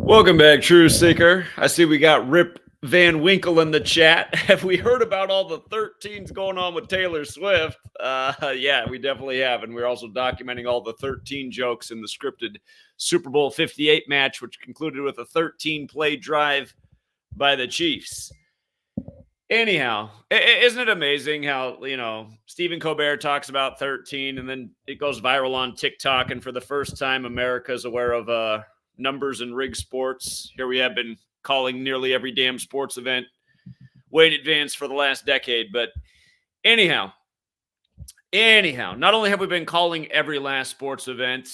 Welcome back, True Seeker. I see we got Rip Van Winkle in the chat. Have we heard about all the 13s going on with Taylor Swift? Yeah, we definitely have. And we're also documenting all the 13 jokes in the scripted Super Bowl 58 match, which concluded with a 13-play drive by the Chiefs. Anyhow, isn't it amazing how, Stephen Colbert talks about 13 and then it goes viral on TikTok. And for the first time, America's aware of numbers and rig sports. Here we have been calling nearly every damn sports event way in advance for the last decade. But anyhow, not only have we been calling every last sports event,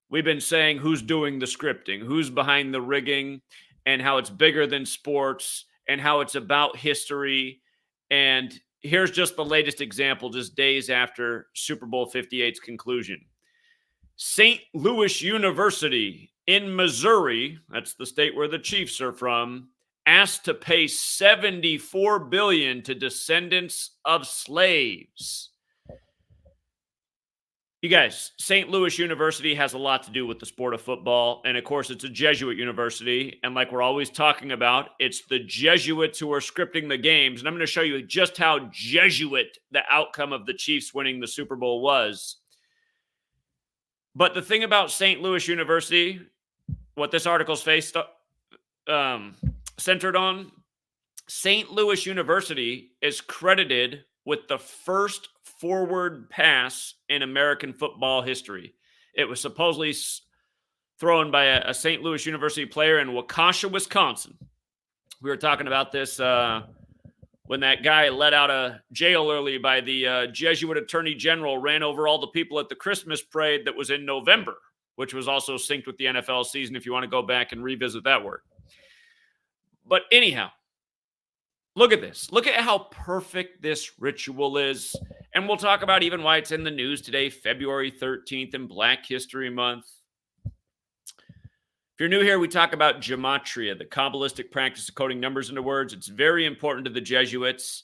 we've been saying who's doing the scripting, who's behind the rigging, and how it's bigger than sports, and how it's about history. And here's just the latest example, just days after Super Bowl 58's conclusion. St. Louis University in Missouri, that's the state where the Chiefs are from, asked to pay $74 billion to descendants of slaves. You guys, St. Louis University has a lot to do with the sport of football. And of course, it's a Jesuit university. And like we're always talking about, it's the Jesuits who are scripting the games. And I'm going to show you just how Jesuit the outcome of the Chiefs winning the Super Bowl was. But the thing about St. Louis University, what this article's centered on, St. Louis University is credited with the first forward pass in American football history. It was supposedly thrown by a St. Louis University player in Waukesha, Wisconsin. We were talking about this when that guy let out of jail early by the Jesuit Attorney General ran over all the people at the Christmas parade that was in November, which was also synced with the NFL season if you want to go back and revisit that work. But anyhow, look at this. Look at how perfect this ritual is. And we'll talk about even why it's in the news today, February 13th in Black History Month. If you're new here, we talk about gematria, the Kabbalistic practice of coding numbers into words. It's very important to the Jesuits.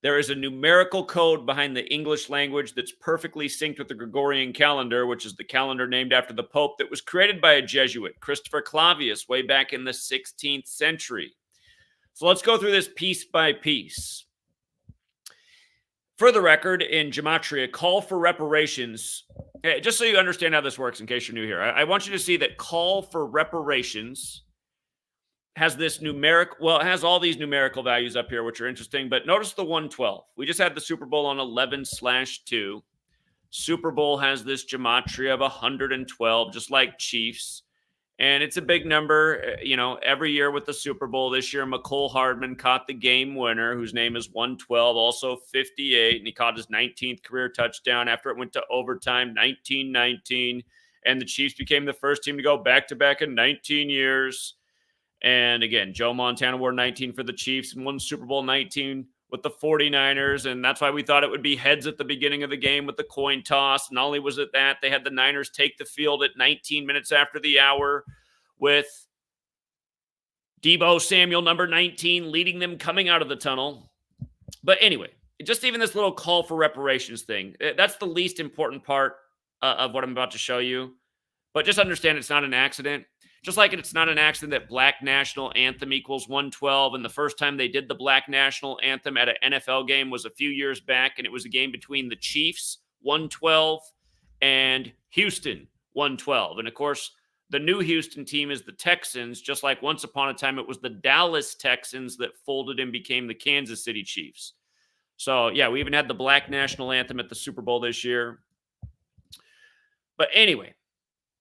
There is a numerical code behind the English language that's perfectly synced with the Gregorian calendar, which is the calendar named after the Pope that was created by a Jesuit, Christopher Clavius, way back in the 16th century. So let's go through this piece by piece. For the record, in Gematria, call for reparations. Just so you understand how this works, in case you're new here, I want you to see that call for reparations has this numeric, well, it has all these numerical values up here, which are interesting, but notice the 112. We just had the Super Bowl on 11/2. Super Bowl has this gematria of 112, just like Chiefs. And it's a big number, every year with the Super Bowl. This year, McCole Hardman caught the game winner, whose name is 112, also 58. And he caught his 19th career touchdown after it went to overtime, 19-19. And the Chiefs became the first team to go back-to-back in 19 years. And again, Joe Montana wore 19 for the Chiefs and won Super Bowl 19 with the 49ers. And that's why we thought it would be heads at the beginning of the game with the coin toss. Not only was it that, they had the Niners take the field at 19 minutes after the hour with Deebo Samuel, number 19, leading them coming out of the tunnel. But anyway, just even this little call for reparations thing, that's the least important part of what I'm about to show you. But just understand it's not an accident. Just like it's not an accident that Black National Anthem equals 112. And the first time they did the Black National Anthem at an NFL game was a few years back. And it was a game between the Chiefs, 112, and Houston, 112. And of course, the new Houston team is the Texans, just like once upon a time it was the Dallas Texans that folded and became the Kansas City Chiefs. So, yeah, we even had the Black National Anthem at the Super Bowl this year. But anyway,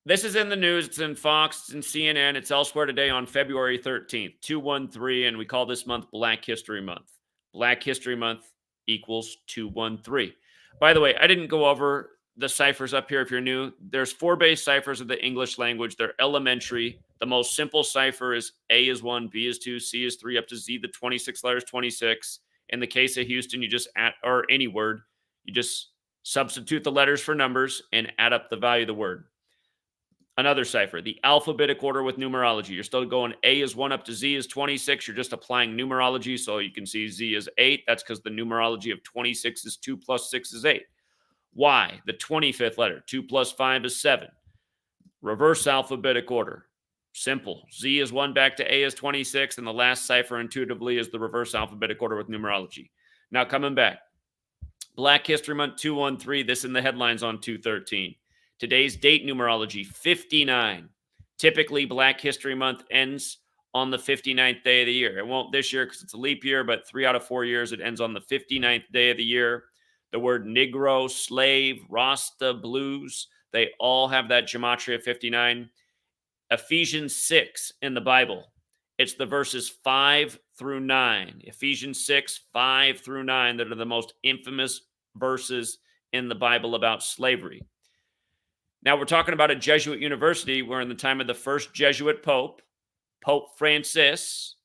this is in the news. It's in Fox, it's in CNN, it's elsewhere today on February 13th, 213, and we call this month Black History Month. Black History Month equals 213. By the way, I didn't go over the ciphers up here if you're new. There's 4 base ciphers of the English language. They're elementary. The most simple cipher is A is 1, B is 2, C is 3, up to Z, the 26 letters, 26. In the case of Houston, you just add, or any word, you just substitute the letters for numbers and add up the value of the word. Another cipher, the alphabetic order with numerology. You're still going A is 1 up to Z is 26. You're just applying numerology. So you can see Z is 8. That's because the numerology of 26 is 2 plus 6 is 8. Y, the 25th letter. 2 plus 5 is 7. Reverse alphabetic order. Simple. Z is 1 back to A is 26, and the last cipher intuitively is the reverse alphabetic order with numerology. Now coming back. Black History Month 213, this in the headlines on 213. Today's date numerology 59. Typically, Black History Month ends on the 59th day of the year. It won't this year because it's a leap year, but 3 out of 4 years it ends on the 59th day of the year. The word Negro, slave, Rasta, blues, they all have that Gematria 59. Ephesians 6 in the Bible. It's the verses 5 through 9. Ephesians 6, 5 through 9 that are the most infamous verses in the Bible about slavery. Now, we're talking about a Jesuit university where in the time of the first Jesuit Pope, Pope Francis,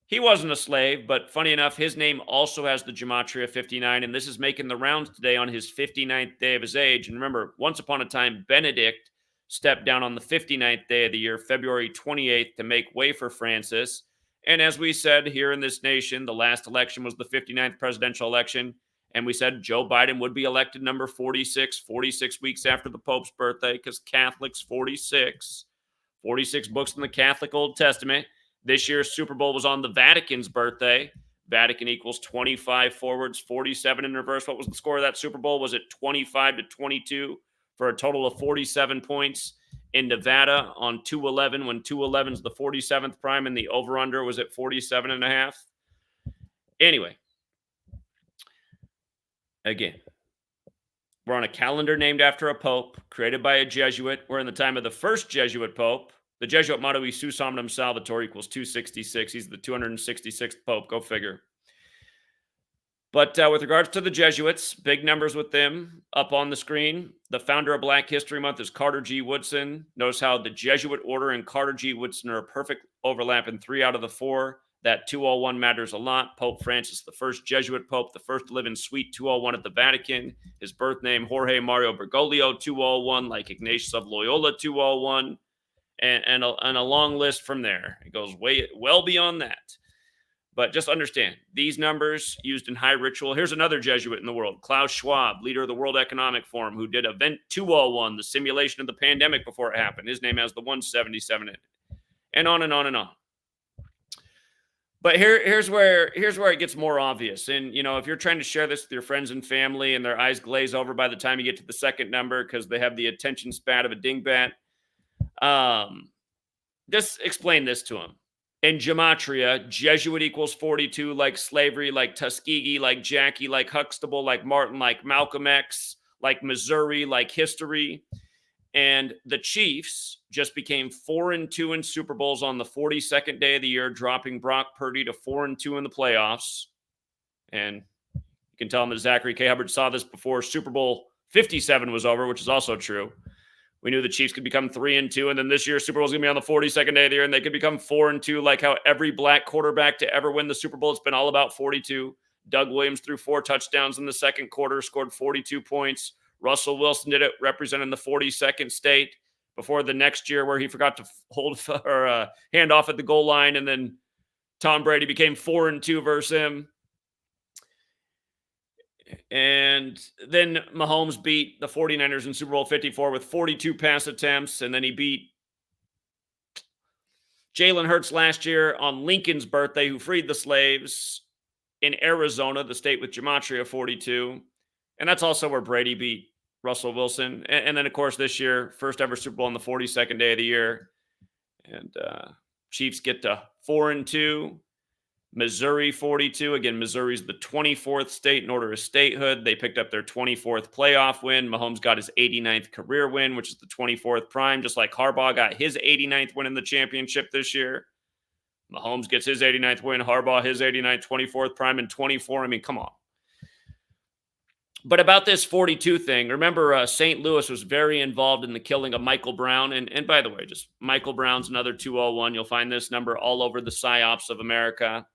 he wasn't a slave, but funny enough, his name also has the Gematria 59, and this is making the rounds today on his 59th day of his age. And remember, once upon a time, Benedict stepped down on the 59th day of the year, February 28th, to make way for Francis. And as we said here in this nation, the last election was the 59th presidential election. And we said Joe Biden would be elected number 46 weeks after the Pope's birthday, because Catholics 46 books in the Catholic Old Testament. This year's Super Bowl was on the Vatican's birthday. Vatican equals 25 forwards, 47 in reverse. What was the score of that Super Bowl? Was it 25-22 for a total of 47 points in Nevada on 211 when 211 is the 47th prime and the over-under was at 47.5? Anyway, again, we're on a calendar named after a pope created by a Jesuit. We're in the time of the first Jesuit pope. The Jesuit motto, E Sus Omnem Salvator, equals 266. He's the 266th pope. Go figure. But with regards to the Jesuits, big numbers with them up on the screen. The founder of Black History Month is Carter G. Woodson. Notice how the Jesuit order and Carter G. Woodson are a perfect overlap in 3 out of the 4. That 201 matters a lot. Pope Francis, the first Jesuit pope, the first to live in Suite 201 at the Vatican. His birth name, Jorge Mario Bergoglio 201, like Ignatius of Loyola 201. And a long list from there. It goes well beyond that. But just understand, these numbers used in high ritual. Here's another Jesuit in the world, Klaus Schwab, leader of the World Economic Forum, who did Event 201, the simulation of the pandemic before it happened. His name has the 177 in it. And on and on and on. But here's where it gets more obvious. And, you know, if you're trying to share this with your friends and family and their eyes glaze over by the time you get to the second number because they have the attention span of a dingbat, just explain this to them. In Gematria, Jesuit equals 42, like slavery, like Tuskegee, like Jackie, like Huxtable, like Martin, like Malcolm X, like Missouri, like history. And the Chiefs just became 4-2 in Super Bowls on the 42nd day of the year, dropping Brock Purdy to 4-2 in the playoffs. And you can tell them that Zachary K. Hubbard saw this before Super Bowl 57 was over, which is also true. We knew the Chiefs could become 3-2, and then this year Super Bowl is going to be on the 42nd day of the year, and they could become 4-2, like how every black quarterback to ever win the Super Bowl, it's been all about 42. Doug Williams threw 4 touchdowns in the second quarter, scored 42 points. Russell Wilson did it, representing the 42nd state before the next year where he forgot to hold or hand off at the goal line, and then Tom Brady became 4-2 versus him. And then Mahomes beat the 49ers in Super Bowl 54 with 42 pass attempts. And then he beat Jalen Hurts last year on Lincoln's birthday, who freed the slaves in Arizona, the state with Gematria 42. And that's also where Brady beat Russell Wilson. And then, of course, this year, first ever Super Bowl on the 42nd day of the year. And Chiefs get to 4-2. Missouri 42. Again, Missouri's the 24th state in order of statehood. They picked up their 24th playoff win. Mahomes got his 89th career win, which is the 24th prime, just like Harbaugh got his 89th win in the championship this year. Mahomes gets his 89th win. Harbaugh his 89th, 24th prime, and 24. I mean, come on. But about this 42 thing, remember St. Louis was very involved in the killing of Michael Brown. And by the way, just Michael Brown's another 201. You'll find this number all over the PSYOPs of America.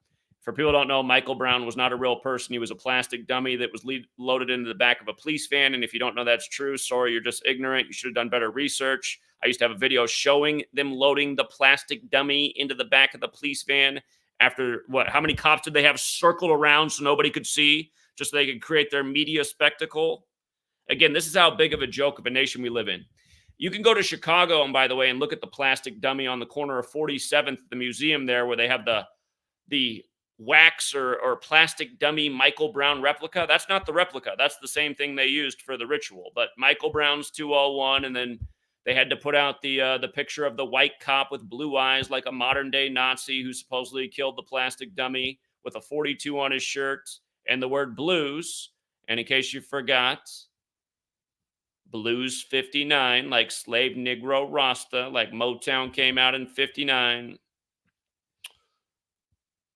For people who don't know, Michael Brown was not a real person. He was a plastic dummy that was loaded into the back of a police van. And if you don't know that's true, sorry, you're just ignorant. You should have done better research. I used to have a video showing them loading the plastic dummy into the back of the police van after, how many cops did they have circled around so nobody could see, just so they could create their media spectacle? Again, this is how big of a joke of a nation we live in. You can go to Chicago, and by the way, and look at the plastic dummy on the corner of 47th, the museum there, where they have the wax or plastic dummy Michael Brown replica. That's not the replica. That's the same thing they used for the ritual. But Michael Brown's 201, and then they had to put out the picture of the white cop with blue eyes, like a modern day Nazi who supposedly killed the plastic dummy, with a 42 on his shirt and the word blues. And in case you forgot, Blues 59, like Slave Negro Rasta, like Motown came out in 59.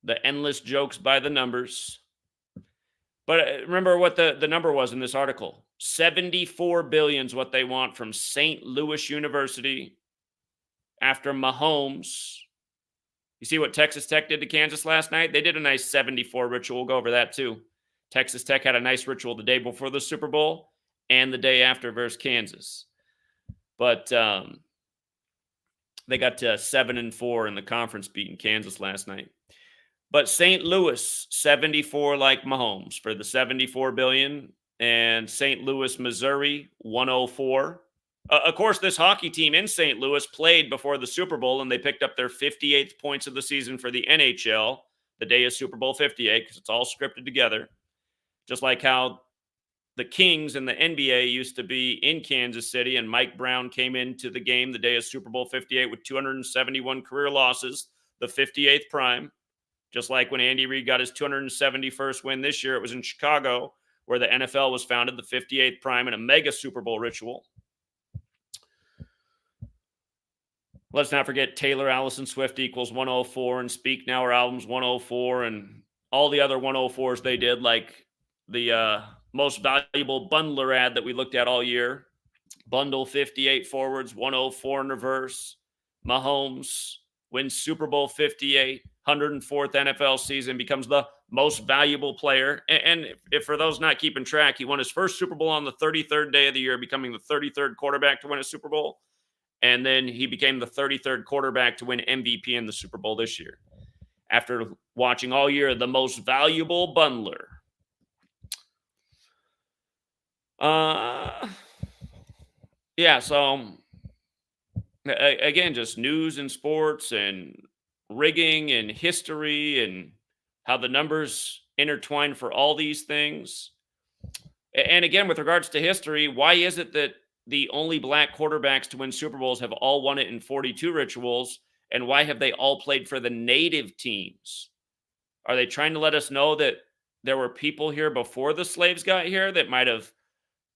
The endless jokes by the numbers. But remember what the number was in this article. 74 billion is what they want from St. Louis University after Mahomes. You see what Texas Tech did to Kansas last night? They did a nice 74 ritual. We'll go over that too. Texas Tech had a nice ritual the day before the Super Bowl and the day after versus Kansas. But they got to 7-4 in the conference, beating Kansas last night. But St. Louis, 74 like Mahomes for the 74 billion. And St. Louis, Missouri, 104. Of course, this hockey team in St. Louis played before the Super Bowl, and they picked up their 58th points of the season for the NHL the day of Super Bowl 58, because it's all scripted together. Just like how the Kings in the NBA used to be in Kansas City, and Mike Brown came into the game the day of Super Bowl 58 with 271 career losses, the 58th prime. Just like when Andy Reid got his 271st win this year, it was in Chicago, where the NFL was founded, the 58th prime, in a mega Super Bowl ritual. Let's not forget Taylor Allison Swift equals 104, and Speak Now, our album's 104, and all the other 104s they did, like the most valuable bundler ad that we looked at all year. Bundle 58 forwards, 104 in reverse. Mahomes wins Super Bowl 58, 104th NFL season, becomes the most valuable player. And if for those not keeping track, he won his first Super Bowl on the 33rd day of the year, becoming the 33rd quarterback to win a Super Bowl. And then he became the 33rd quarterback to win MVP in the Super Bowl this year, after watching all year the most valuable bundler. Yeah, so again, just news and sports and rigging and history and how the numbers intertwine for all these things. And again, with regards to history, why is it that the only black quarterbacks to win Super Bowls have all won it in 42 rituals? And why have they all played for the native teams? Are they trying to let us know that there were people here before the slaves got here that might have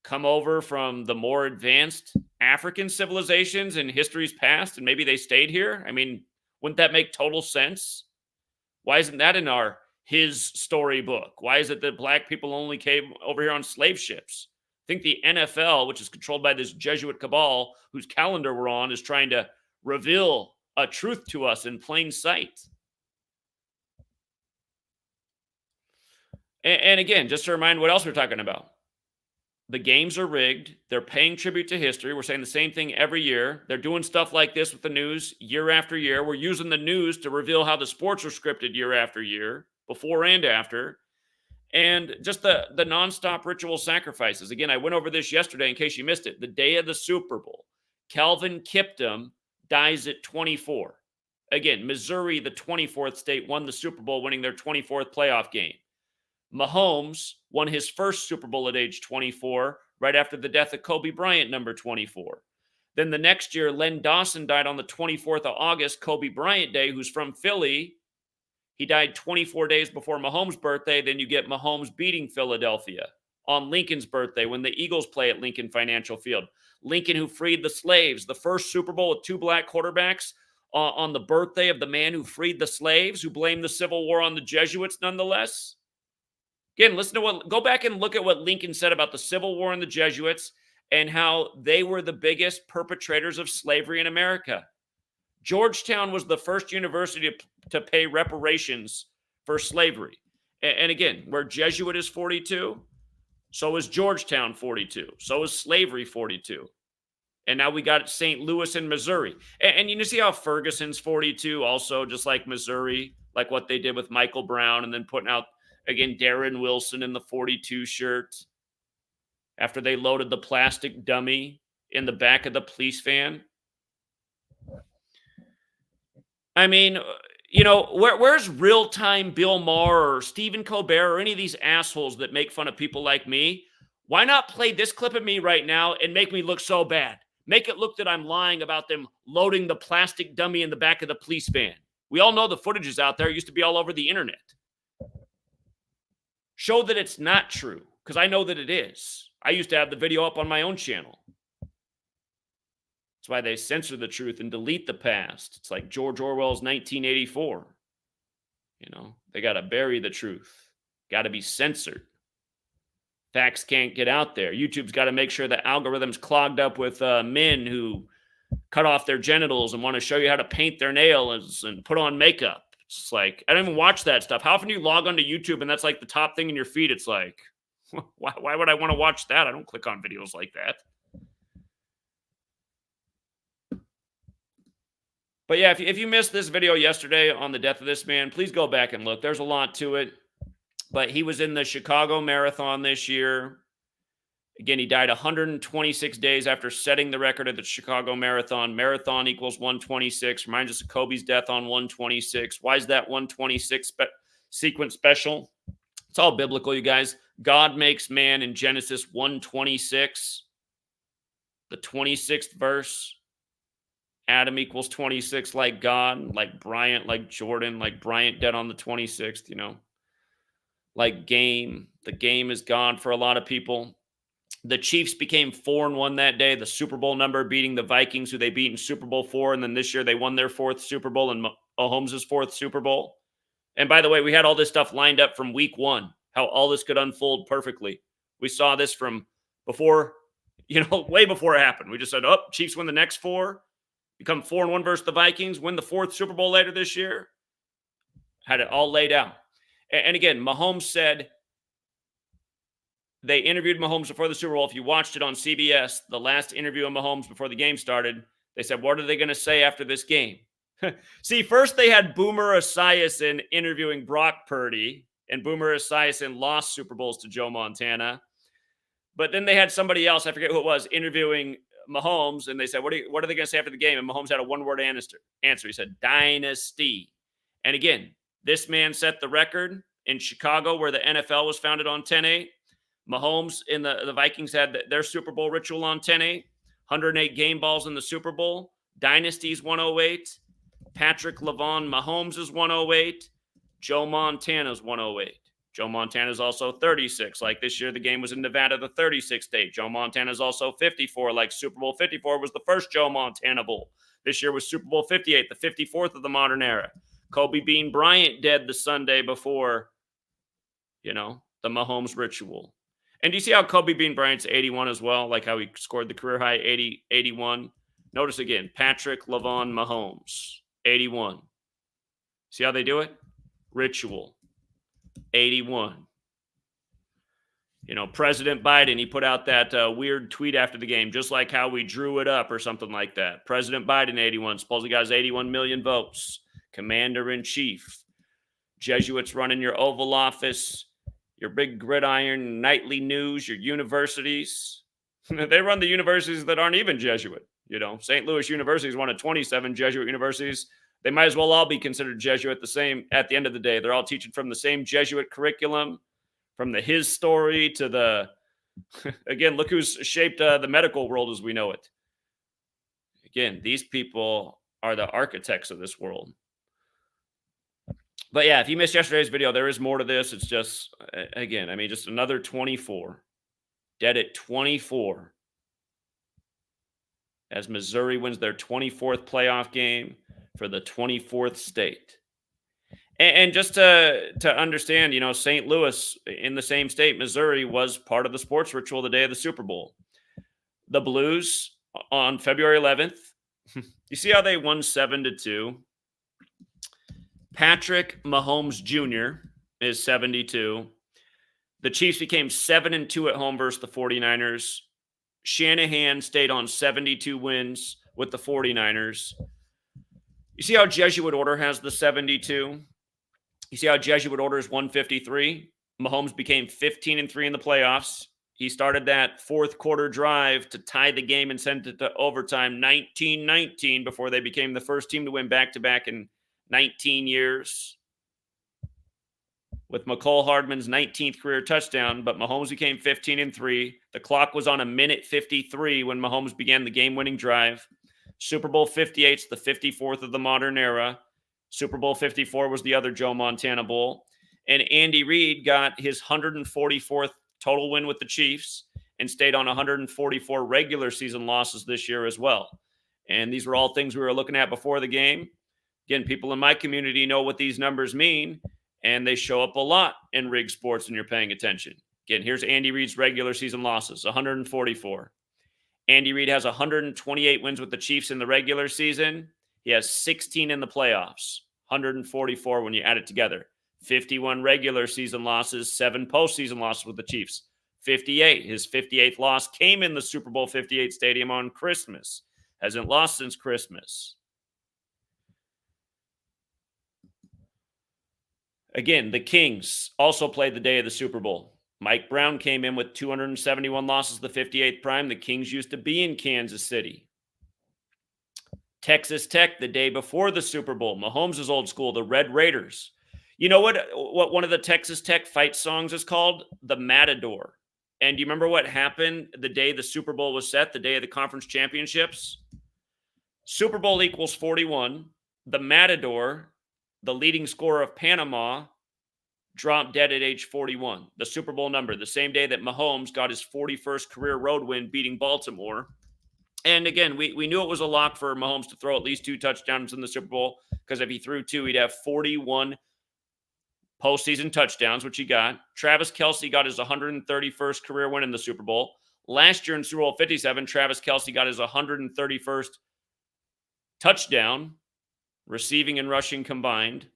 come over from the more advanced African civilizations in history's past, and maybe they stayed here? I mean, wouldn't that make total sense? Why isn't that in his storybook? Why is it that black people only came over here on slave ships? I think the NFL, which is controlled by this Jesuit cabal whose calendar we're on, is trying to reveal a truth to us in plain sight. And again, just to remind what else we're talking about. The games are rigged. They're paying tribute to history. We're saying the same thing every year. They're doing stuff like this with the news year after year. We're using the news to reveal how the sports are scripted year after year, before and after. And just the nonstop ritual sacrifices. Again, I went over this yesterday in case you missed it. The day of the Super Bowl, Calvin Kiptum dies at 24. Again, Missouri, the 24th state, won the Super Bowl, winning their 24th playoff game. Mahomes won his first Super Bowl at age 24, right after the death of Kobe Bryant, number 24. Then the next year, Len Dawson died on the 24th of August, Kobe Bryant Day, who's from Philly. He died 24 days before Mahomes' birthday. Then you get Mahomes beating Philadelphia on Lincoln's birthday when the Eagles play at Lincoln Financial Field. Lincoln, who freed the slaves, the first Super Bowl with two black quarterbacks on the birthday of the man who freed the slaves, who blamed the Civil War on the Jesuits nonetheless. Again, go back and look at what Lincoln said about the Civil War and the Jesuits and how they were the biggest perpetrators of slavery in America. Georgetown was the first university to pay reparations for slavery. And again, where Jesuit is 42, so is Georgetown 42. So is slavery 42. And now we got St. Louis in Missouri. And you see how Ferguson's 42 also, just like Missouri, like what they did with Michael Brown, and then putting out, again, Darren Wilson in the 42 shirt after they loaded the plastic dummy in the back of the police van. I mean, where's real-time Bill Maher or Stephen Colbert or any of these assholes that make fun of people like me? Why not play this clip of me right now and make me look so bad? Make it look that I'm lying about them loading the plastic dummy in the back of the police van. We all know the footage is out there. It used to be all over the internet. Show that it's not true, because I know that it is. I used to have the video up on my own channel. That's why they censor the truth and delete the past. It's like George Orwell's 1984. They got to bury the truth. Got to be censored. Facts can't get out there. YouTube's got to make sure the algorithm's clogged up with men who cut off their genitals and want to show you how to paint their nails and put on makeup. It's like, I don't even watch that stuff. How often do you log onto YouTube and that's like the top thing in your feed? It's like, why would I want to watch that? I don't click on videos like that. But yeah, if you missed this video yesterday on the death of this man, please go back and look. There's a lot to it. But he was in the Chicago Marathon this year. Again, he died 126 days after setting the record at the Chicago Marathon. Marathon equals 126. Reminds us of Kobe's death on 126. Why is that 126 sequence special? It's all biblical, you guys. God makes man in Genesis 1:26. The 26th verse. Adam equals 26 like God, like Bryant, like Jordan, like Bryant dead on the 26th, Like game. The game is God for a lot of people. The Chiefs became 4-1 that day. The Super Bowl number beating the Vikings, who they beat in Super Bowl 4. And then this year they won their 4th Super Bowl and Mahomes' 4th Super Bowl. And by the way, we had all this stuff lined up from week 1, how all this could unfold perfectly. We saw this from before, way before it happened. We just said, Chiefs win the next 4. Become 4-1 versus the Vikings, win the 4th Super Bowl later this year. Had it all laid out. And again, Mahomes said, they interviewed Mahomes before the Super Bowl. If you watched it on CBS, the last interview of Mahomes before the game started, they said, what are they going to say after this game? See, first they had Boomer Esiason interviewing Brock Purdy, and Boomer Esiason lost Super Bowls to Joe Montana. But then they had somebody else, I forget who it was, interviewing Mahomes, and they said, what are they going to say after the game? And Mahomes had a one-word answer. He said, dynasty. And again, this man set the record in Chicago, where the NFL was founded on 10-8. Mahomes and the Vikings had their Super Bowl ritual on 10-8. 108 game balls in the Super Bowl. Dynasty's 108. Patrick LeVon Mahomes is 108. Joe Montana's 108. Joe Montana is also 36. Like this year, the game was in Nevada, the 36th state. Joe Montana is also 54. Like Super Bowl 54 was the first Joe Montana Bowl. This year was Super Bowl 58, the 54th of the modern era. Kobe Bean Bryant dead the Sunday before, the Mahomes ritual. And do you see how Kobe Bean Bryant's 81 as well? Like how he scored the career high 81. Notice again, Patrick LeVon Mahomes, 81. See how they do it? Ritual. 81. President Biden, he put out that weird tweet after the game, just like how we drew it up or something like that. President Biden, 81. Supposedly got 81 million votes. Commander-in-Chief. Jesuits running your Oval Office, your big gridiron nightly news, your universities. They run the universities that aren't even Jesuit. St. Louis University is one of 27 Jesuit universities. They might as well all be considered Jesuit at the end of the day. They're all teaching from the same Jesuit curriculum, from the his story to the, again, look who's shaped the medical world as we know it. Again, these people are the architects of this world. But yeah, if you missed yesterday's video, there is more to this. It's just, again, just another 24. Dead at 24. As Missouri wins their 24th playoff game for the 24th state. And just to understand, St. Louis in the same state, Missouri, was part of the sports ritual the day of the Super Bowl. The Blues on February 11th. You see how they won 7-2? Patrick Mahomes Jr. is 72. The Chiefs became 7-2 at home versus the 49ers. Shanahan stayed on 72 wins with the 49ers. You see how Jesuit Order has the 72? You see how Jesuit Order is 153? Mahomes became 15-3 in the playoffs. He started that fourth quarter drive to tie the game and send it to overtime 19-19 before they became the first team to win back-to-back in 19 years with McCole Hardman's 19th career touchdown, but Mahomes became 15-3. The clock was on a minute 53 when Mahomes began the game-winning drive. Super Bowl 58 is the 54th of the modern era. Super Bowl 54 was the other Joe Montana Bowl. And Andy Reid got his 144th total win with the Chiefs and stayed on 144 regular season losses this year as well. And these were all things we were looking at before the game. Again, people in my community know what these numbers mean, and they show up a lot in rig sports when you're paying attention. Again, here's Andy Reid's regular season losses, 144. Andy Reid has 128 wins with the Chiefs in the regular season. He has 16 in the playoffs, 144 when you add it together. 51 regular season losses, 7 postseason losses with the Chiefs. 58. His 58th loss came in the Super Bowl 58 stadium on Christmas. Hasn't lost since Christmas. Again, the Kings also played the day of the Super Bowl. Mike Brown came in with 271 losses the 58th prime. The Kings used to be in Kansas City. Texas Tech the day before the Super Bowl. Mahomes' old school, the Red Raiders. You know what one of the Texas Tech fight songs is called? The Matador. And do you remember what happened the day the Super Bowl was set, the day of the conference championships? Super Bowl equals 41. The Matador, the leading scorer of Panama, dropped dead at age 41. The Super Bowl number, the same day that Mahomes got his 41st career road win beating Baltimore. And again, we knew it was a lock for Mahomes to throw at least 2 touchdowns in the Super Bowl, because if he threw 2, he'd have 41 postseason touchdowns, which he got. Travis Kelce got his 131st career win in the Super Bowl. Last year in Super Bowl 57, Travis Kelce got his 131st touchdown, receiving and rushing combined.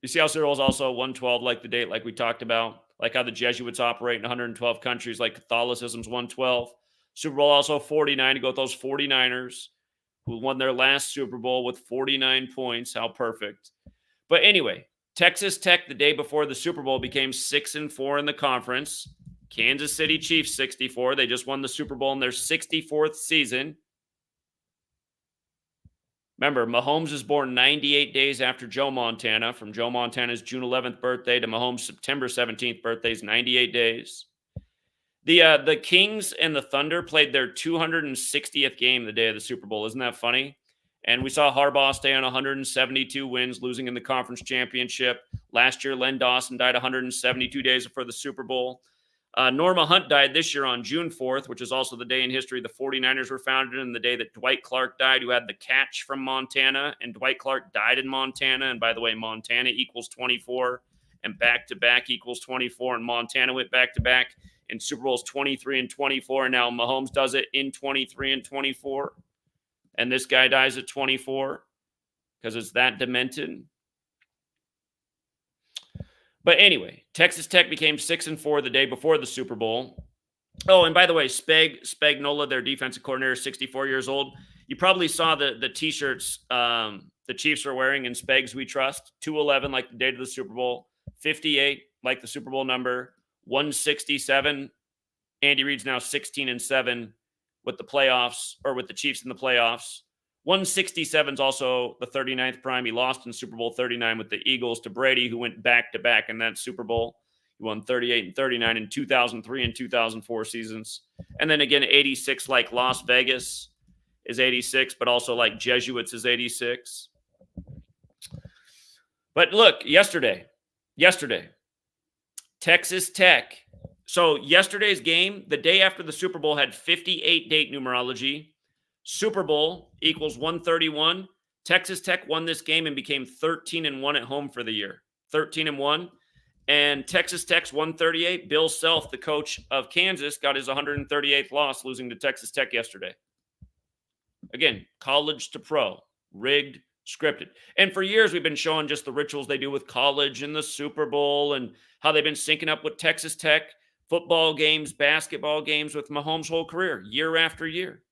You see how Cyril is also 112, like the date, like we talked about, like how the Jesuits operate in 112 countries, like Catholicism's 112. Super Bowl also 49 to go with those 49ers who won their last Super Bowl with 49 points. How perfect. But anyway, Texas Tech the day before the Super Bowl became 6-4 in the conference. Kansas City Chiefs 64. They just won the Super Bowl in their 64th season. Remember, Mahomes is born 98 days after Joe Montana. From Joe Montana's June 11th birthday to Mahomes' September 17th birthday is 98 days. The Kings and the Thunder played their 260th game the day of the Super Bowl. Isn't that funny? And we saw Harbaugh stay on 172 wins, losing in the conference championship. Last year, Len Dawson died 172 days before the Super Bowl. Norma Hunt died this year on June 4th, which is also the day in history the 49ers were founded, and the day that Dwight Clark died, who had the catch from Montana. And Dwight Clark died in Montana. And by the way, Montana equals 24, and back-to-back equals 24, and Montana went back-to-back in Super Bowls 23 and 24, and now Mahomes does it in 23 and 24. And this guy dies at 24 because it's that demented. But anyway, Texas Tech became 6-4 the day before the Super Bowl. Oh, and by the way, Spagnuolo, their defensive coordinator, is 64 years old. You probably saw the T-shirts the Chiefs were wearing in Spags We Trust. 211, like the date of the Super Bowl. 58, like the Super Bowl number. 167. Andy Reid's now 16-7 with the playoffs, or with the Chiefs in the playoffs. 167 is also the 39th prime. He lost in Super Bowl 39 with the Eagles to Brady, who went back-to-back in that Super Bowl. He won 38 and 39 in 2003 and 2004 seasons. And then again, 86, like Las Vegas is 86, but also like Jesuits is 86. But look, yesterday, Texas Tech. So yesterday's game, the day after the Super Bowl, had 58 date numerology. Super Bowl equals 131. Texas Tech won this game and became 13-1 at home for the year. 13-1. And Texas Tech's 138. Bill Self, the coach of Kansas, got his 138th loss, losing to Texas Tech yesterday. Again, college to pro, rigged, scripted. And for years, we've been showing just the rituals they do with college and the Super Bowl and how they've been syncing up with Texas Tech football games, basketball games with Mahomes' whole career, year after year.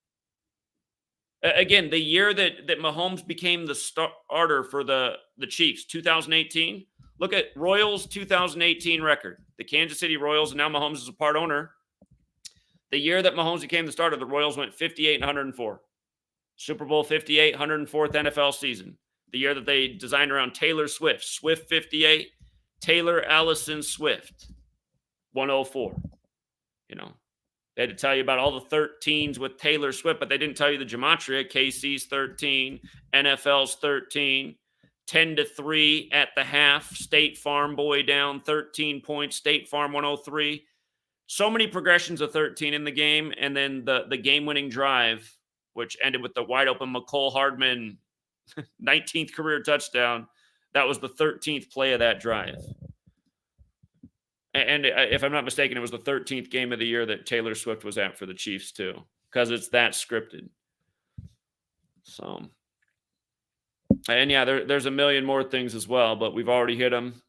Again, the year that Mahomes became the starter for the Chiefs, 2018, Look at Royals 2018 record. The Kansas City Royals, and now Mahomes is a part owner. The year that Mahomes became the starter, the Royals went 58 and 104. Super Bowl 58, 104th NFL season. The year that they designed around Taylor Swift. Swift 58, Taylor Allison Swift 104. You know, they had to tell you about all the 13s with Taylor Swift, but they didn't tell you the gematria. KC's 13, NFL's 13, 10-3 at the half. State Farm boy down 13 points. State Farm 103. So many progressions of 13 in the game, and then the game-winning drive, which ended with the wide-open McCole Hardman 19th career touchdown. That was the 13th play of that drive. And if I'm not mistaken, it was the 13th game of the year that Taylor Swift was at for the Chiefs, too, because it's that scripted. So, and yeah, there's a million more things as well, but we've already hit them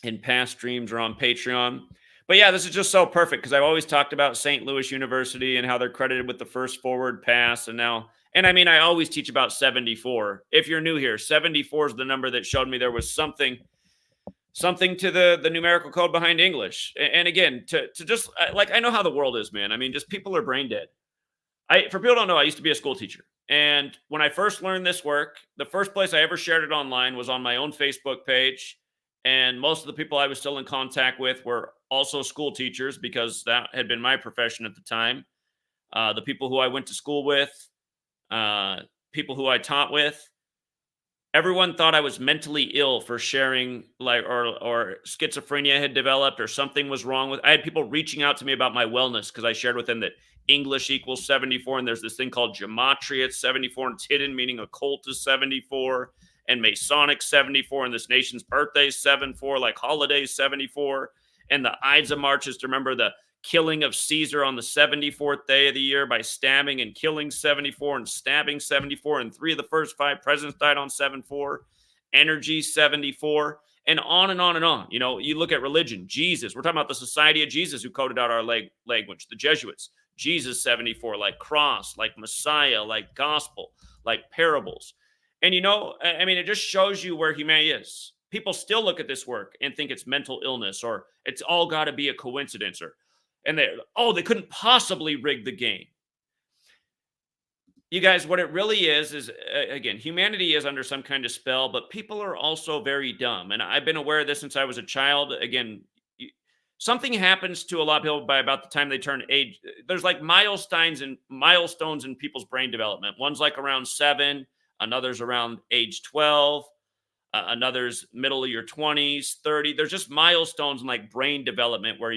in past streams or on Patreon. But yeah, this is just so perfect because I've always talked about St. Louis University and how they're credited with the first forward pass. And I mean, I always teach about 74. If you're new here, 74 is the number that showed me there was something to the numerical code behind English. And again, to just like, I know how the world is, man. I mean, just people are brain dead. For people who don't know, I used to be a school teacher. And when I first learned this work, the first place I ever shared it online was on my own Facebook page. And most of the people I was still in contact with were also school teachers because that had been my profession at the time. The people who I went to school with, people who I taught with, everyone thought I was mentally ill for sharing, like, or schizophrenia had developed or something was wrong with. I had people reaching out to me about my wellness because I shared with them that English equals 74, and there's this thing called gematria at 74, and it's hidden, meaning occult is 74. And Masonic 74, and this nation's birthday 74, like holidays 74, and the Ides of March is to remember the killing of Caesar on the 74th day of the year by stabbing and killing 74 and stabbing 74, and 3 of the first 5 presidents died on 74. Energy 74, and on and on and on. You know, you look at religion, Jesus. We're talking about the Society of Jesus who coded out our language, the Jesuits. Jesus 74, like cross, like Messiah, like gospel, like parables. And, you know, I mean, it just shows you where humanity is. People still look at this work and think it's mental illness or it's all got to be a coincidence and they couldn't possibly rig the game. You guys, what it really is again, humanity is under some kind of spell, but people are also very dumb. And I've been aware of this since I was a child. Again, something happens to a lot of people by about the time they turn age. There's like milestones in people's brain development. One's like around 7. Another's around age 12, another's middle of your 20s, 30. There's just milestones in like brain development where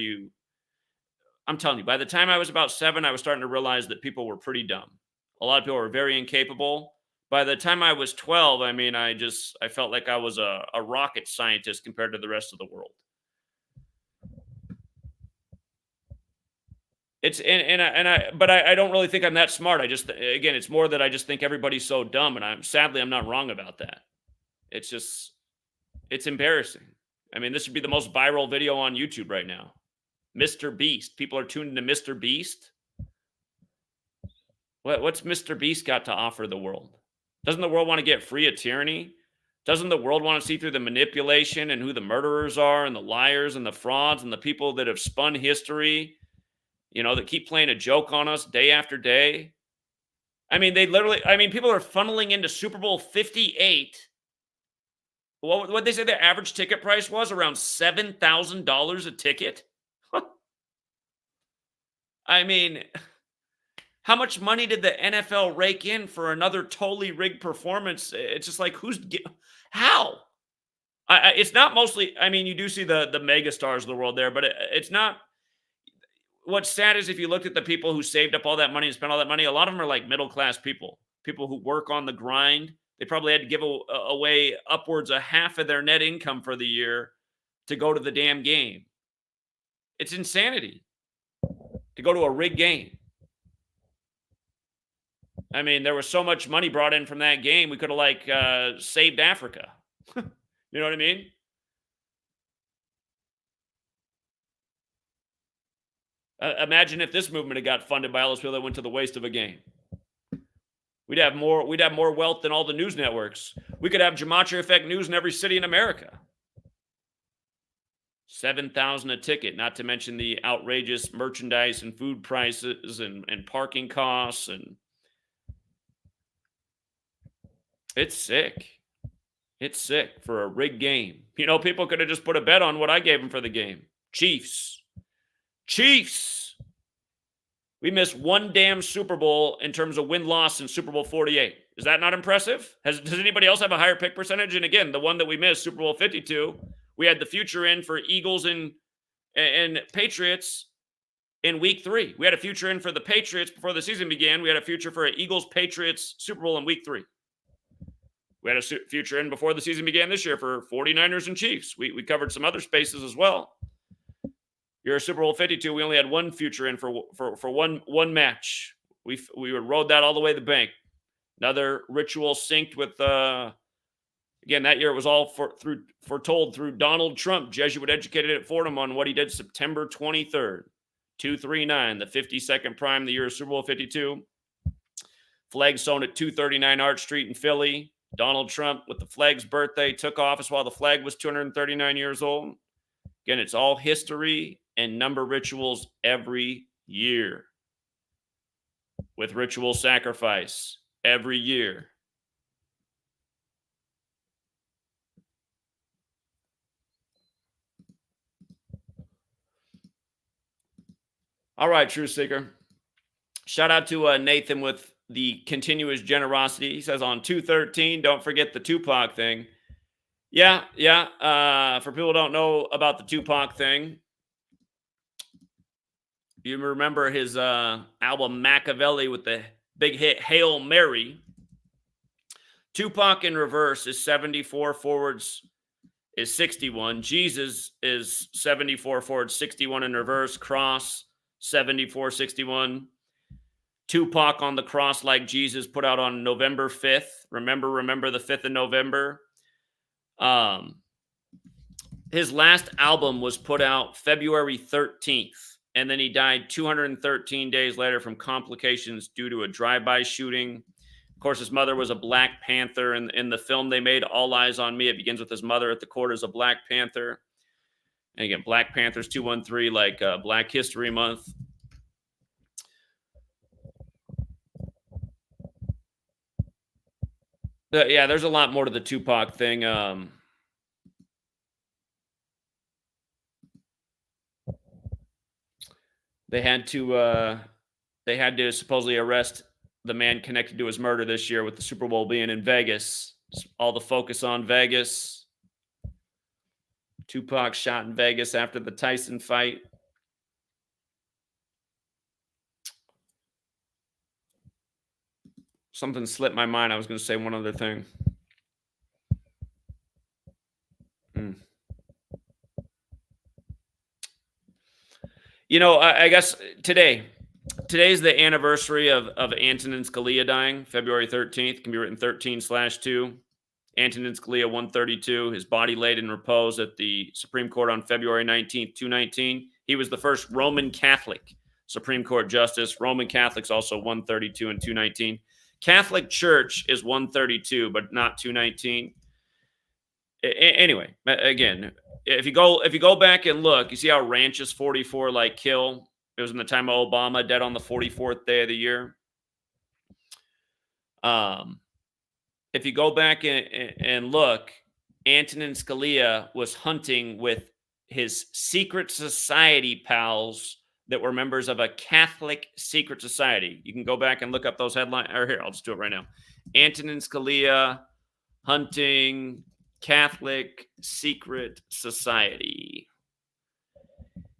I'm telling you, by the time I was about 7, I was starting to realize that people were pretty dumb. A lot of people were very incapable. By the time I was 12, I mean, I felt like I was a rocket scientist compared to the rest of the world. But I don't really think I'm that smart. Again, it's more that I just think everybody's so dumb, and I'm not wrong about that. It's embarrassing. I mean, this should be the most viral video on YouTube right now. Mr. Beast. People are tuned into Mr. Beast. What's Mr. Beast got to offer the world? Doesn't the world want to get free of tyranny? Doesn't the world want to see through the manipulation and who the murderers are and the liars and the frauds and the people that have spun history? You know, that keep playing a joke on us day after day. I mean, people are funneling into Super Bowl 58. What they say their average ticket price was? Around $7,000 a ticket? I mean, how much money did the NFL rake in for another totally rigged performance? It's just like, how? It's not mostly, I mean, you do see the mega stars of the world there, but it's not. What's sad is if you looked at the people who saved up all that money and spent all that money, a lot of them are like middle-class people who work on the grind. They probably had to give away upwards of half of their net income for the year to go to the damn game. It's insanity to go to a rigged game. I mean, there was so much money brought in from that game, we could have saved Africa. You know what I mean? Imagine if this movement had got funded by all those people that went to the waste of a game. We'd have more wealth than all the news networks. We could have Gematria Effect News in every city in America. $7,000 a ticket, not to mention the outrageous merchandise and food prices and parking costs, and it's sick. It's sick for a rigged game. People could have just put a bet on what I gave them for the game. Chiefs. Chiefs. We missed one damn Super Bowl in terms of win-loss in Super Bowl 48. Is that not impressive? Does anybody else have a higher pick percentage? And again, the one that we missed, Super Bowl 52, we had the future in for Eagles and Patriots in week 3. We had a future in for the Patriots before the season began. We had a future for Eagles-Patriots Super Bowl in week 3. We had a future in before the season began this year for 49ers and Chiefs. We covered some other spaces as well. Your Super Bowl 52, we only had one future in for one match. We rode that all the way to the bank. Another ritual synced with again, that year it was all foretold through Donald Trump, Jesuit educated at Fordham, on what he did September 23rd, 239, the 52nd prime, the year of Super Bowl 52. Flag sewn at 239 Arch Street in Philly. Donald Trump, with the flag's birthday, took office while the flag was 239 years old. Again, it's all history and number rituals every year, with ritual sacrifice every year. All right, True Seeker. Shout out to Nathan with the continuous generosity. He says on 213, don't forget the Tupac thing. Yeah. For people who don't know about the Tupac thing, you remember his album Machiavelli with the big hit Hail Mary. Tupac in reverse is 74, forwards is 61. Jesus is 74 forwards, 61 in reverse. Cross 74, 61. Tupac on the cross like Jesus, put out on November 5th. Remember the 5th of November. His last album was put out February 13th, and then he died 213 days later from complications due to a drive-by shooting. Of course, his mother was a Black Panther. In the film they made, All Eyes on Me, it begins with his mother at the court as a Black Panther. And again, Black Panthers 213, like Black History Month. Yeah, there's a lot more to the Tupac thing. They had to supposedly arrest the man connected to his murder this year, with the Super Bowl being in Vegas. All the focus on Vegas. Tupac shot in Vegas after the Tyson fight. Something slipped my mind. I was going to say one other thing. I guess today's the anniversary of Antonin Scalia dying, February 13th. Can be written 13/2. Antonin Scalia, 132. His body laid in repose at the Supreme Court on February 19th, 219. He was the first Roman Catholic Supreme Court justice. Roman Catholics also 132 and 219. Catholic Church is 132, but not 219. Anyway, again, if you go back and look, you see how Ranches 44 like kill. It was in the time of Obama, dead on the 44th day of the year. If you go back and look, Antonin Scalia was hunting with his secret society pals that were members of a Catholic secret society. You can go back and look up those headlines. Or here, I'll just do it right now. Antonin Scalia hunting Catholic secret society.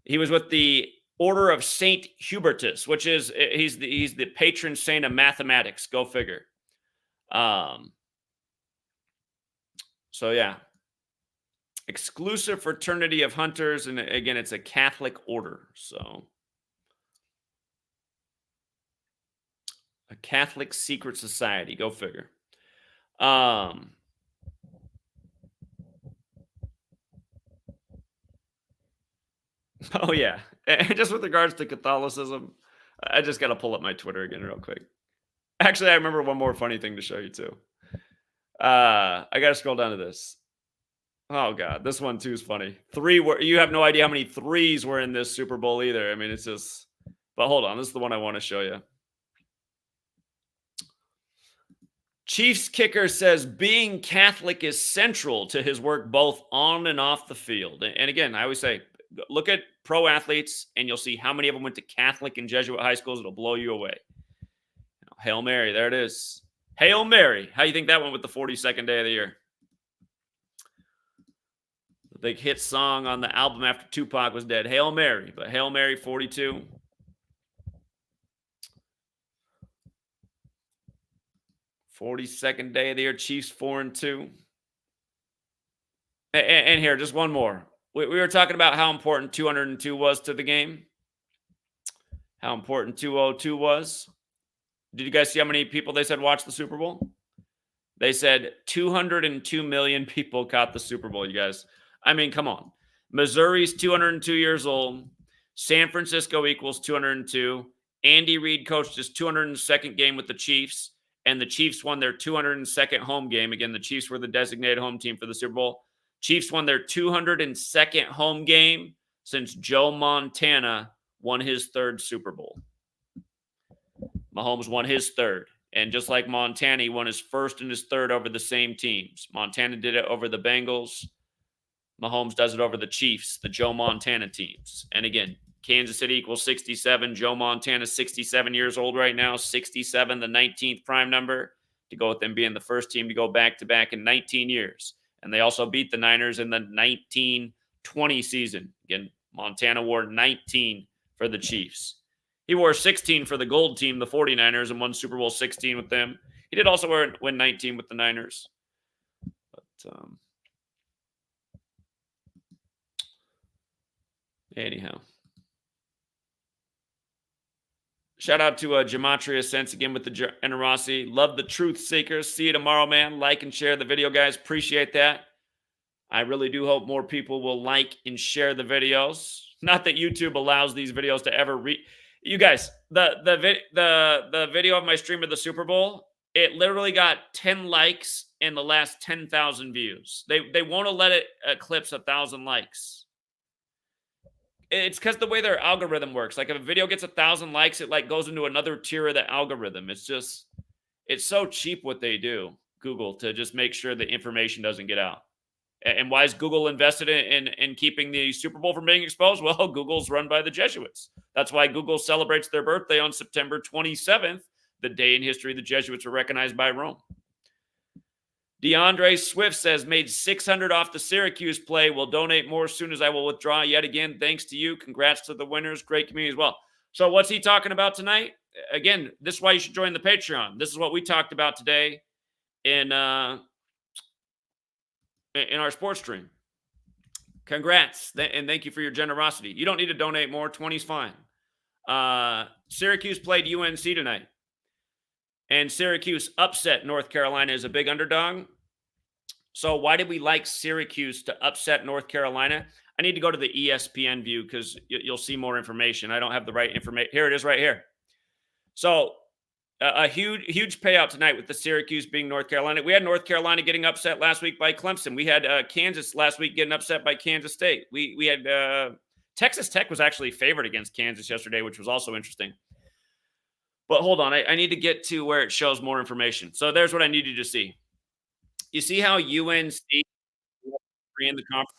He was with the Order of Saint Hubertus, which is he's the patron saint of mathematics. Go figure. So yeah, exclusive fraternity of hunters, and again, it's a Catholic order. So a Catholic secret society. Go figure. Oh, yeah. And just with regards to Catholicism, I just got to pull up my Twitter again real quick. Actually, I remember one more funny thing to show you, too. I got to scroll down to this. Oh god, this one too is funny. 3 were you have no idea how many threes were in this Super Bowl either. I mean, it's just but hold on, this is the one I wanna show you. Chiefs kicker says being Catholic is central to his work both on and off the field. And again, I always say, look at pro athletes and you'll see how many of them went to Catholic and Jesuit high schools. It'll blow you away. Hail Mary, there it is. Hail Mary. How do you think that went with the 42nd day of the year? The big hit song on the album after Tupac was dead. Hail Mary, but Hail Mary 42. 42nd day of the year, Chiefs 4-2. And here, just one more. We were talking about how important 202 was to the game, how important 202 was. Did you guys see how many people they said watched the Super Bowl? They said 202 million people caught the Super Bowl, you guys. I mean, come on. Missouri's 202 years old. San Francisco equals 202. Andy Reid coached his 202nd game with the Chiefs, and the Chiefs won their 202nd home game. Again, the Chiefs were the designated home team for the Super Bowl. Chiefs won their 202nd home game since Joe Montana won his 3rd Super Bowl. Mahomes won his 3rd. And just like Montana, he won his 1st and his 3rd over the same teams. Montana did it over the Bengals. Mahomes does it over the Chiefs, the Joe Montana teams. And again, Kansas City equals 67. Joe Montana, 67 years old right now. 67, the 19th prime number, to go with them being the first team to go back-to-back in 19 years. And they also beat the Niners in the 1920 season. Again, Montana wore 19 for the Chiefs. He wore 16 for the gold team, the 49ers, and won Super Bowl 16 with them. He did also win 19 with the Niners. But anyhow. Shout out to Gematria Sense again with the generosity. Love the truth seekers. See you tomorrow, man. Like and share the video, guys. Appreciate that. I really do hope more people will like and share the videos. Not that YouTube allows these videos to ever reach. You guys, the video of my stream of the Super Bowl, it literally got 10 likes in the last 10,000 views. They won't let it eclipse 1,000 likes. It's because the way their algorithm works. Like if a video gets 1,000 likes, it like goes into another tier of the algorithm. It's so cheap what they do, Google, to just make sure the information doesn't get out. And why is Google invested in keeping the Super Bowl from being exposed? Well, Google's run by the Jesuits. That's why Google celebrates their birthday on September 27th, the day in history the Jesuits were recognized by Rome. DeAndre Swift says, made 600 off the Syracuse play. Will donate more as soon as I will withdraw yet again. Thanks to you. Congrats to the winners. Great community as well. So what's he talking about tonight? Again, this is why you should join the Patreon. This is what we talked about today in our sports stream. Congrats. And thank you for your generosity. You don't need to donate more. 20's fine. Syracuse played UNC tonight. And Syracuse upset North Carolina as a big underdog. So why did we like Syracuse to upset North Carolina? I need to go to the ESPN view because you'll see more information. I don't have the right information. Here it is right here. So a huge payout tonight with the Syracuse being North Carolina. We had North Carolina getting upset last week by Clemson. We had Kansas last week getting upset by Kansas State. We had Texas Tech was actually favored against Kansas yesterday, which was also interesting. But hold on, I need to get to where it shows more information. So there's what I need you to see. You see how UNC in the conference?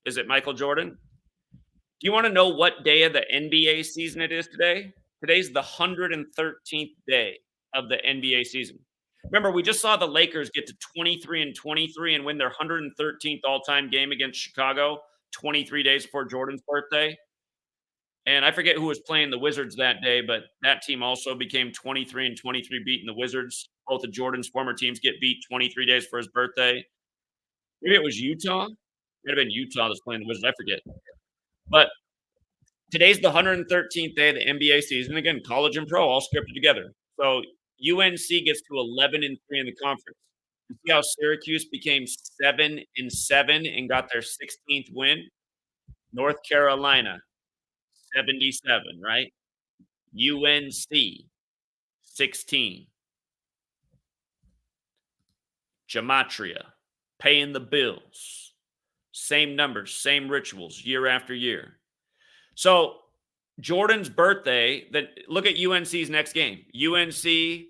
Is it Michael Jordan? Do you want to know what day of the NBA season it is today? Today's the 113th day of the NBA season. Remember, we just saw the Lakers get to 23-23 and win their 113th all-time game against Chicago 23 days before Jordan's birthday. And I forget who was playing the Wizards that day, but that team also became 23-23, beating the Wizards. Both of Jordan's former teams get beat 23 days for his birthday. Maybe it was Utah. Might have been Utah that's playing the Wizards. I forget. But today's the 113th day of the NBA season. Again, college and pro all scripted together. So UNC gets to 11-3 in the conference. You see how Syracuse became 7-7 and got their 16th win? North Carolina, 77, right? UNC, 16. Gematria, paying the bills. Same numbers, same rituals, year after year. So Jordan's birthday, look at UNC's next game. UNC,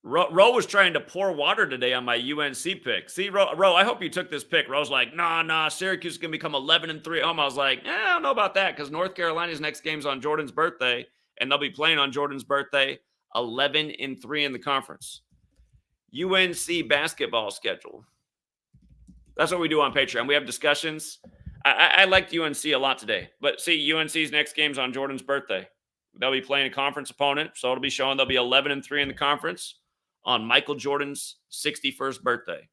Ro was trying to pour water today on my UNC pick. See, Ro, I hope you took this pick. Ro's like, nah, Syracuse is going to become 11-3 at home. I was like, I don't know about that because North Carolina's next game's on Jordan's birthday, and they'll be playing on Jordan's birthday, 11-3 in the conference. UNC basketball schedule. That's what we do on Patreon. We have discussions. I liked UNC a lot today. But see, UNC's next game's on Jordan's birthday. They'll be playing a conference opponent, so it'll be showing they'll be 11-3 in the conference on Michael Jordan's 61st birthday.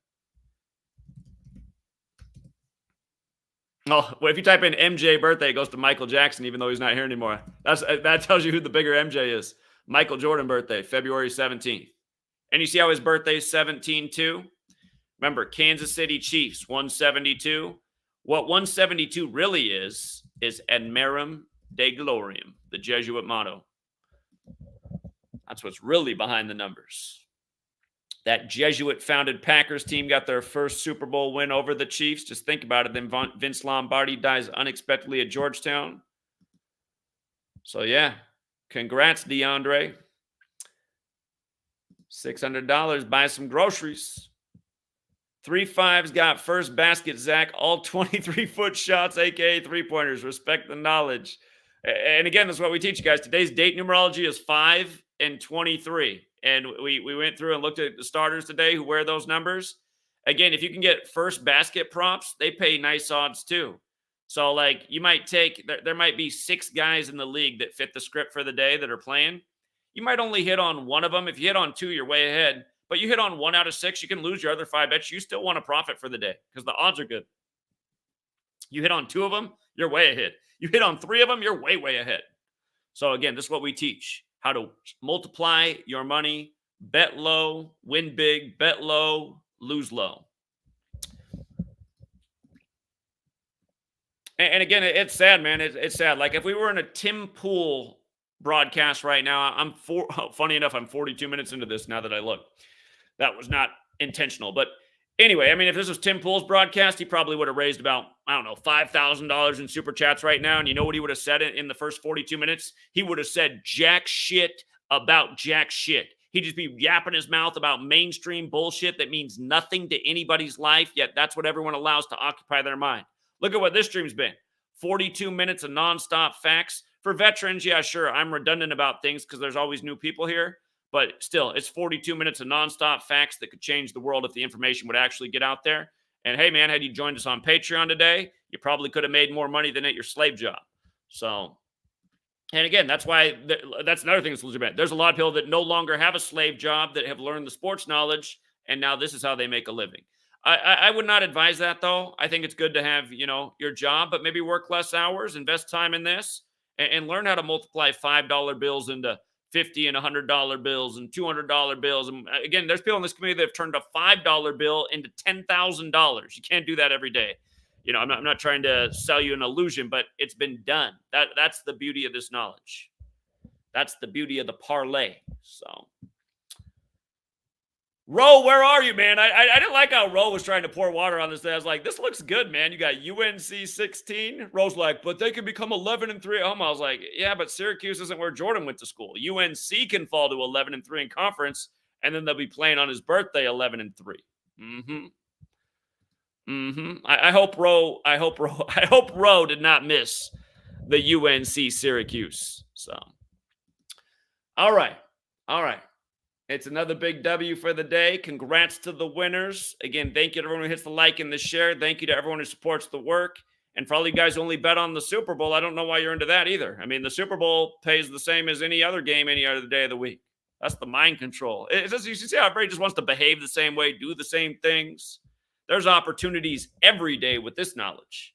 Oh, well, if you type in MJ birthday, it goes to Michael Jackson, even though he's not here anymore. That tells you who the bigger MJ is. Michael Jordan birthday, February 17th. And you see how his birthday's 17 too? Remember, Kansas City Chiefs, 172. What 172 really is ad merum Dei gloriam, the Jesuit motto. That's what's really behind the numbers. That Jesuit-founded Packers team got their first Super Bowl win over the Chiefs. Just think about it. Then Vince Lombardi dies unexpectedly at Georgetown. So, yeah, congrats, DeAndre. $600, buy some groceries. 3-5's got first basket, Zach. All 23-foot shots, a.k.a. three-pointers. Respect the knowledge. And again, that's what we teach you guys. Today's date numerology is 5 and 23. And we went through and looked at the starters today who wear those numbers. Again, if you can get first basket props, they pay nice odds too. So, like, you might take, there might be 6 guys in the league that fit the script for the day that are playing. You might only hit on one of them. If you hit on 2, you're way ahead. But you hit on 1 out of 6, you can lose your other 5 bets. You still want to profit for the day because the odds are good. You hit on 2 of them, you're way ahead. You hit on 3 of them, you're way, way ahead. So, again, this is what we teach. How to multiply your money, bet low, win big, bet low, lose low. And again, it's sad, man. It's sad. Like if we were in a Tim Pool broadcast right now, funny enough, I'm 42 minutes into this now that I look. That was not intentional. But anyway, I mean, if this was Tim Pool's broadcast, he probably would have raised about, I don't know, $5,000 in super chats right now. And you know what he would have said in the first 42 minutes? He would have said jack shit about jack shit. He'd just be yapping his mouth about mainstream bullshit that means nothing to anybody's life, yet that's what everyone allows to occupy their mind. Look at what this stream's been. 42 minutes of nonstop facts. For veterans, yeah, sure, I'm redundant about things because there's always new people here. But still, it's 42 minutes of nonstop facts that could change the world if the information would actually get out there. And hey, man, had you joined us on Patreon today, you probably could have made more money than at your slave job. So, and again, that's why, that's another thing that's legitimate. There's a lot of people that no longer have a slave job that have learned the sports knowledge, and now this is how they make a living. I would not advise that, though. I think it's good to have, your job, but maybe work less hours, invest time in this, and learn how to multiply $5 bills into $50 and $100 bills and $200 bills. And again, there's people in this community that have turned a $5 bill into $10,000. You can't do that every day. I'm not trying to sell you an illusion, but it's been done. That's the beauty of this knowledge. That's the beauty of the parlay. So, Ro, where are you, man? I didn't like how Ro was trying to pour water on this day. I was like, this looks good, man. You got UNC 16. Ro's like, but they can become 11-3 at home. I was like, yeah, but Syracuse isn't where Jordan went to school. UNC can fall to 11-3 in conference, and then they'll be playing on his birthday 11-3. I hope Ro did not miss the UNC Syracuse. So, all right. It's another big W for the day. Congrats to the winners. Again, thank you to everyone who hits the like and the share. Thank you to everyone who supports the work. And for all you guys who only bet on the Super Bowl, I don't know why you're into that either. I mean, the Super Bowl pays the same as any other game any other day of the week. That's the mind control. It's just, you see how everybody just wants to behave the same way, do the same things. There's opportunities every day with this knowledge.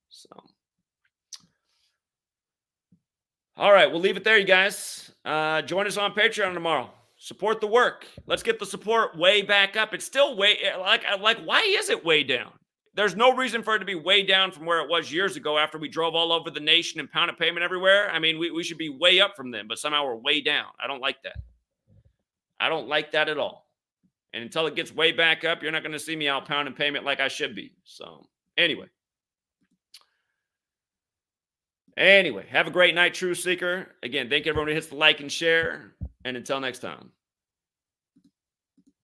So, all right, we'll leave it there, you guys. Join us on Patreon tomorrow. Support the work. Let's get the support way back up. It's still way, like, why is it way down? There's no reason for it to be way down from where it was years ago after we drove all over the nation and pounded payment everywhere. I mean, we should be way up from them, but somehow we're way down. I don't like that. I don't like that at all. And until it gets way back up, you're not going to see me out pounding payment like I should be. So, anyway, have a great night, Truth Seeker. Again, thank everyone who hits the like and share. And until next time.